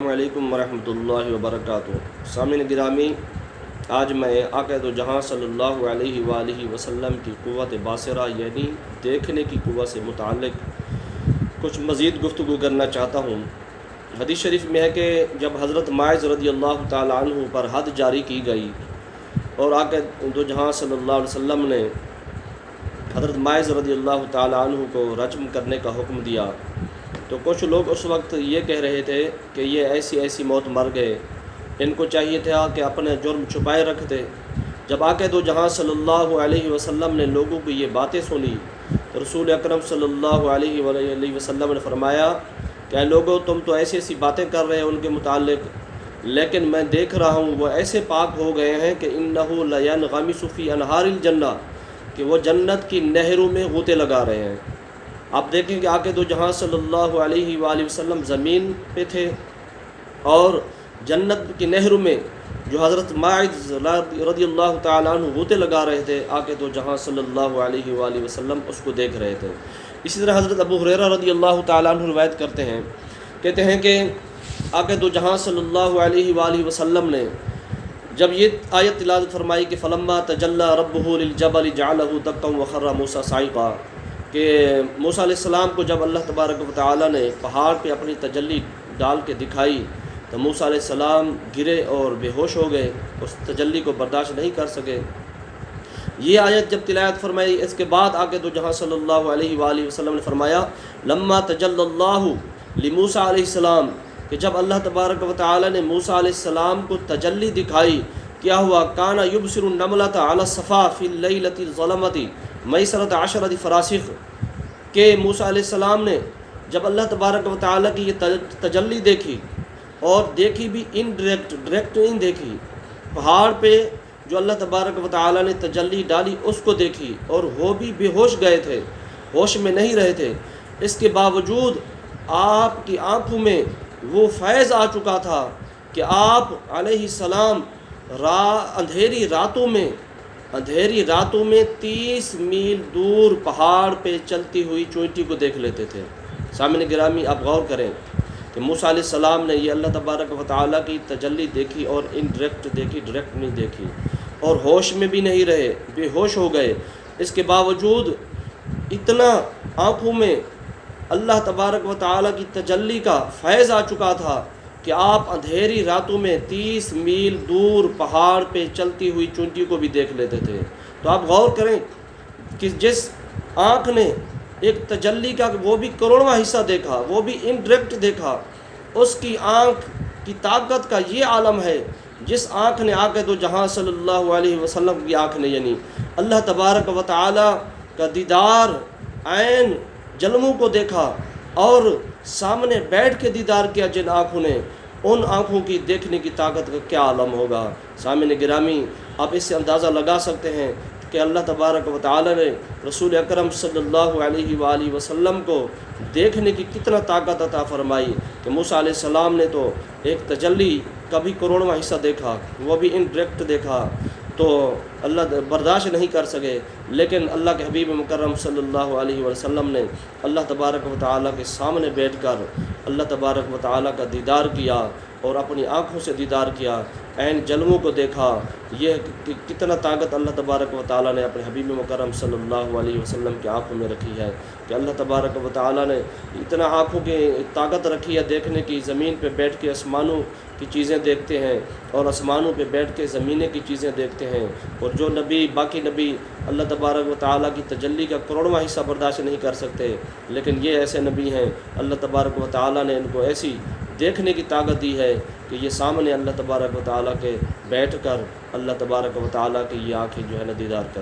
السلام علیکم ورحمۃ اللہ وبرکاتہ۔ سامعین گرامی، آج میں آقا دو جہاں صلی اللہ علیہ وآلہ وسلم کی قوت باصرہ یعنی دیکھنے کی قوت سے متعلق کچھ مزید گفتگو کرنا چاہتا ہوں۔ حدیث شریف میں ہے کہ جب حضرت ماعز رضی اللہ تعالی عنہ پر حد جاری کی گئی اور آقا دو جہاں صلی اللہ علیہ وسلم نے حضرت ماعز رضی اللہ تعالی عنہ کو رجم کرنے کا حکم دیا تو کچھ لوگ اس وقت یہ کہہ رہے تھے کہ یہ ایسی موت مر گئے، ان کو چاہیے تھا کہ اپنے جرم چھپائے رکھتے۔ جب آقا دو جہاں صلی اللہ علیہ وسلم نے لوگوں کو یہ باتیں سنی تو رسول اکرم صلی اللہ علیہ وآلہ وسلم نے فرمایا کہ اے لوگو، تم تو ایسی باتیں کر رہے ہیں ان کے متعلق، لیکن میں دیکھ رہا ہوں وہ ایسے پاک ہو گئے ہیں کہ انہ لینغمس فی انہار الجنہ، کہ وہ جنت کی نہروں میں غوطے لگا رہے ہیں۔ آپ دیکھیں کہ آقا دو جہاں صلی اللہ علیہ وآلہ وسلم زمین پہ تھے اور جنت کی نہروں میں جو حضرت ماعز رضی اللہ تعالیٰ عنہ غوطے لگا رہے تھے، آقا دو جہاں صلی اللہ علیہ وآلہ وسلم اس کو دیکھ رہے تھے۔ اسی طرح حضرت ابو ہریرہ رضی اللہ تعالیٰ عنہ روایت کہتے ہیں کہ آقا دو جہاں صلی اللہ علیہ وآلہ وسلم نے جب یہ آیت تلاوت فرمائی کہ فلما تجلی ربہ للجبل جعلہ دکا وخر موسیٰ صعقا، کہ موسیٰ علیہ السلام کو جب اللہ تبارک و تعالیٰ نے پہاڑ پہ اپنی تجلی ڈال کے دکھائی تو موسیٰ علیہ السلام گرے اور بے ہوش ہو گئے، اس تجلی کو برداشت نہیں کر سکے۔ یہ آیت جب تلاوت فرمائی، اس کے بعد آقا دو جہاں صلی اللہ علیہ وآلہ وسلم نے فرمایا لما تجلی اللہ لموسیٰ علیہ السلام، کہ جب اللہ تبارک و تعالیٰ نے موسیٰ علیہ السلام کو تجلی دکھائی، کیا ہوا؟ کانا یبصر النملۃ علی الصفا فی اللیلۃ الظلمۃ میسرۃ عشرۃ فراسخ، کہ موسیٰ علیہ السلام نے جب اللہ تبارک و تعالیٰ کی یہ تجلی دیکھی اور دیکھی بھی ڈائریکٹ نہیں دیکھی، پہاڑ پہ جو اللہ تبارک و تعالیٰ نے تجلی ڈالی اس کو دیکھی اور وہ بھی بے ہوش گئے تھے، ہوش میں نہیں رہے تھے، اس کے باوجود آپ کی آنکھوں میں وہ فیض آ چکا تھا کہ آپ علیہ السلام اندھیری راتوں میں 30 میل دور پہاڑ پہ چلتی ہوئی چونٹی کو دیکھ لیتے تھے۔ سامعین گرامی، آپ غور کریں کہ موسیٰ علیہ السلام نے یہ اللہ تبارک و تعالیٰ کی تجلی دیکھی اور انڈائریکٹ دیکھی، ڈائریکٹ نہیں دیکھی، اور ہوش میں بھی نہیں رہے، بے ہوش ہو گئے۔ اس کے باوجود اتنا آنکھوں میں اللہ تبارک و تعالیٰ کی تجلی کا فیض آ چکا تھا کہ آپ اندھیری راتوں میں 30 میل دور پہاڑ پہ چلتی ہوئی چونٹی کو بھی دیکھ لیتے تھے۔ تو آپ غور کریں کہ جس آنکھ نے ایک تجلی کا وہ بھی کروڑواں حصہ دیکھا، وہ بھی انڈائریکٹ دیکھا، اس کی آنکھ کی طاقت کا یہ عالم ہے۔ جس آنکھ نے آقا دو جہاں صلی اللہ علیہ وسلم کی آنکھ نے یعنی اللہ تبارک و تعالیٰ کا دیدار عین جلموں کو دیکھا اور سامنے بیٹھ کے دیدار کیا جن آنکھوں نے، ان آنکھوں کی دیکھنے کی طاقت کا کیا عالم ہوگا۔ سامعین گرامی، آپ اس سے اندازہ لگا سکتے ہیں کہ اللہ تبارک و تعالی نے رسول اکرم صلی اللہ علیہ وآلہ وسلم کو دیکھنے کی کتنا طاقت عطا فرمائی کہ موسیٰ علیہ السلام نے تو ایک تجلی کا بھی کروڑواں حصہ دیکھا، وہ بھی انڈائریکٹ دیکھا، تو اللہ برداشت نہیں کر سکے، لیکن اللہ کے حبیب مکرم صلی اللہ علیہ وسلم نے اللہ تبارک و تعالیٰ کے سامنے بیٹھ کر اللہ تبارک و تعالیٰ کا دیدار کیا اور اپنی آنکھوں سے دیدار کیا، عین جلووں کو دیکھا۔ یہ کتنا طاقت اللہ تبارک و تعالیٰ نے اپنے حبیب مکرم صلی اللہ علیہ وسلم کی آنکھوں میں رکھی ہے کہ اللہ تبارک و تعالیٰ نے اتنا آنکھوں کی طاقت رکھی ہے دیکھنے کی، زمین پہ بیٹھ کے آسمانوں کی چیزیں دیکھتے ہیں اور آسمانوں پہ بیٹھ کے زمینیں کی چیزیں دیکھتے ہیں، اور جو نبی باقی نبی اللہ تبارک و تعالیٰ کی تجلی کا کروڑواں حصہ برداشت نہیں کر سکتے، لیکن یہ ایسے نبی ہیں اللہ تبارک و تعالیٰ نے ان کو ایسی دیکھنے کی طاقت دی ہے کہ یہ سامنے اللہ تبارک و تعالیٰ کے بیٹھ کر اللہ تبارک و تعالیٰ کی یہ آنکھیں جو ہے نا دیدار کر